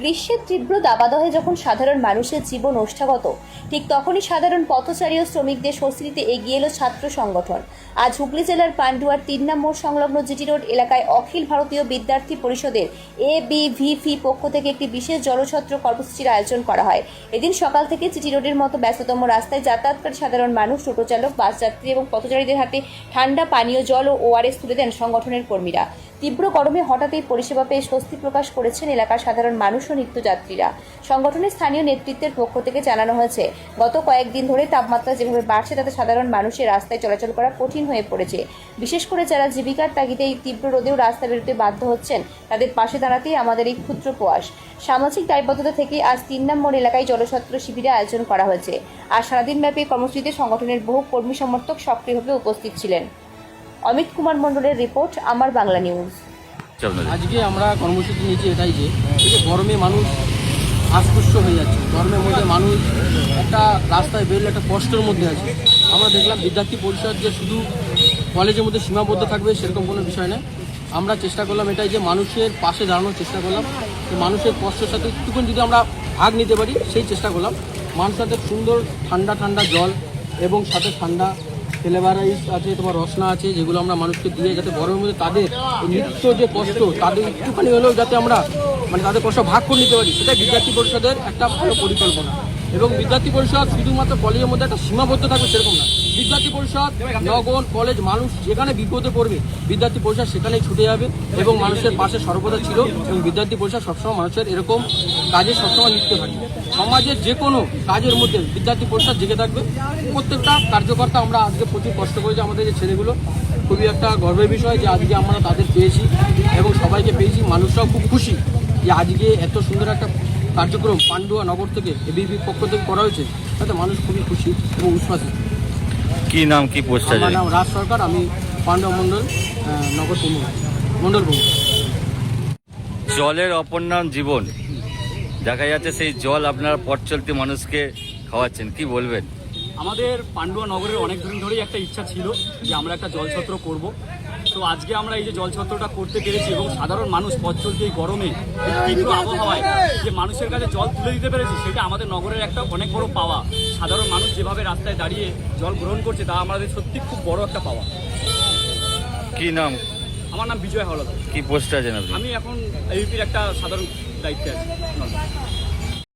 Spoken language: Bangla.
গ্রীষ্মের তীব্র দাবাদহে যখন সাধারণ মানুষের জীবন ওষ্ঠাগত, ঠিক তখনই সাধারণ পথচারী ও শ্রমিকদের স্বস্তিতে এগিয়ে এলো ছাত্র সংগঠন। আজ হুগলি জেলার পান্ডুয়ার ৩ নম্বর সংলগ্ন জিটি রোড এলাকায় অখিল ভারতীয় বিদ্যার্থী পরিষদের ABVP পক্ষ থেকে একটি বিশেষ জলছত্র কর্মসূচির আয়োজন করা হয়। এদিন সকাল থেকে জিটি রোডের মতো ব্যস্ততম রাস্তায় যাতায়াতকারী সাধারণ মানুষ, টোটো চালক, বাস যাত্রী এবং পথচারীদের হাতে ঠান্ডা পানীয় জল ও ORS তুলে দেন সংগঠনের কর্মীরা। তীব্র গরমে হঠাৎই পরিষেবা পেয়ে স্বস্তি প্রকাশ করেছেন এলাকার সাধারণ মানুষ ও নিত্যযাত্রীরা। সংগঠনের স্থানীয় নেতৃত্বের পক্ষ থেকে জানানো হয়েছে, গত কয়েকদিন ধরে তাপমাত্রা যেভাবে বাড়ছে তাতে সাধারণ মানুষের রাস্তায় চলাচল করা কঠিন হয়ে পড়েছে। বিশেষ করে যারা জীবিকার তাগিদে এই তীব্র রোদেও রাস্তা বেরোতে বাধ্য হচ্ছেন, তাদের পাশে দাঁড়াতেই আমাদের এই ক্ষুদ্র প্রয়াস। সামাজিক দায়বদ্ধতা থেকে আজ ৩ নম্বর এলাকায় জলছত্র শিবিরের আয়োজন করা হয়েছে। আর সারাদিনব্যাপী কর্মসূচিতে সংগঠনের বহু কর্মী সমর্থক সক্রিয়ভাবে উপস্থিত ছিলেন। অমিত কুমার মণ্ডলের রিপোর্ট, আমার বাংলা নিউজ। আজকে আমরা কর্মসূচি নিয়েছি এটাই যে গরমে মানুষ আশপুষ্ট হয়ে যাচ্ছে, গরমের মধ্যে মানুষ একটা রাস্তায় বেরোলে একটা কষ্টের মধ্যে আছে। আমরা দেখলাম বিদ্যার্থী পরিষদ যে শুধু কলেজের মধ্যে সীমাবদ্ধ থাকবে সেরকম কোনো বিষয় নয়। আমরা চেষ্টা করলাম এটাই যে মানুষের পাশে দাঁড়ানোর চেষ্টা করলাম, মানুষের কষ্টের সাথে একটুকুন যদি আমরা ভাগ নিতে পারি সেই চেষ্টা করলাম। মানুষের সাথে সুন্দর ঠান্ডা ঠান্ডা জল এবং সাথে ঠান্ডা ফ্লেভারাইজ আছে, তোমার রসনা আছে, যেগুলো আমরা মানুষকে দিয়ে যাতে গরমের মধ্যে তাদের নিত্য যে কষ্ট তাদের একটুখানি হলেও যাতে আমরা তাদের কষ্ট ভাগ করে নিতে পারি, সেটা বিদ্যার্থী পরিষদের একটা ভালো পরিকল্পনা। এবং বিদ্যার্থী পরিষদ শুধুমাত্র কলেজের মধ্যে একটা সীমাবদ্ধ থাকবে সেরকম না। বিদ্যার্থী পরিষদ নগর কলেজ মানুষ যেখানে বিপদে পড়বে বিদ্যার্থী পরিষদ সেখানেই ছুটে যাবে এবং মানুষের পাশে সর্বদা ছিল। এবং বিদ্যার্থী পরিষদ সবসময় মানুষের এরকম কাজে সবসময় লিপ্ত থাকে। সমাজের যে কোনো কাজের মধ্যে বিদ্যার্থী পরিষদ জেগে থাকবে। প্রত্যেকটা কার্যকর্তা আমরা আজকে প্রচুর কষ্ট করেছি, আমাদের যে ছেলেগুলো খুবই একটা গর্বের বিষয় যে আজকে আমরা তাদের পেয়েছি এবং সবাইকে পেয়েছি। মানুষরাও খুব খুশি যে আজকে এত সুন্দর একটা কার্যক্রম পান্ডুয়া নগর থেকে ABVP পক্ষ থেকে করা হয়েছে, তাতে মানুষ খুবই খুশি এবং উচ্ছ্বাসী। কি নাম, কি পোস্ট? আমার নাম রাজ সরকার, আমি পান্ডুয়া মণ্ডল নগর মণ্ডল প্রমুখ। জলের অপর নাম জীবন, দেখা যাচ্ছে সেই জল আপনার পথ চলতি মানুষকে খাওয়াচ্ছেন, কি বলবেন? আমাদের পান্ডুয়া নগরের অনেক দিন ধরেই একটা ইচ্ছা ছিল যে আমরা একটা জলছত্র করব। তো আজকে আমরা এই যে জলছত্রটা করতে পেরেছি এবং সাধারণ মানুষ পথ চলতি এই গরমে এই তীব্র আবহাওয়ায় যে মানুষের কাছে জল তুলে দিতে পেরেছি, সেটা আমাদের নগরের একটা অনেক বড় পাওয়া। সাধারণ মানুষ যেভাবে রাস্তায় দাঁড়িয়ে জল গ্রহণ করছে তা আমাদের সত্যি খুব বড় একটা পাওয়া। কি নাম? আমার নাম বিজয় হাওলাদার। কি পোস্টে আছেন আপনি? আমি এখন ABVPর একটা সাধারণ দায়িত্বে আছি।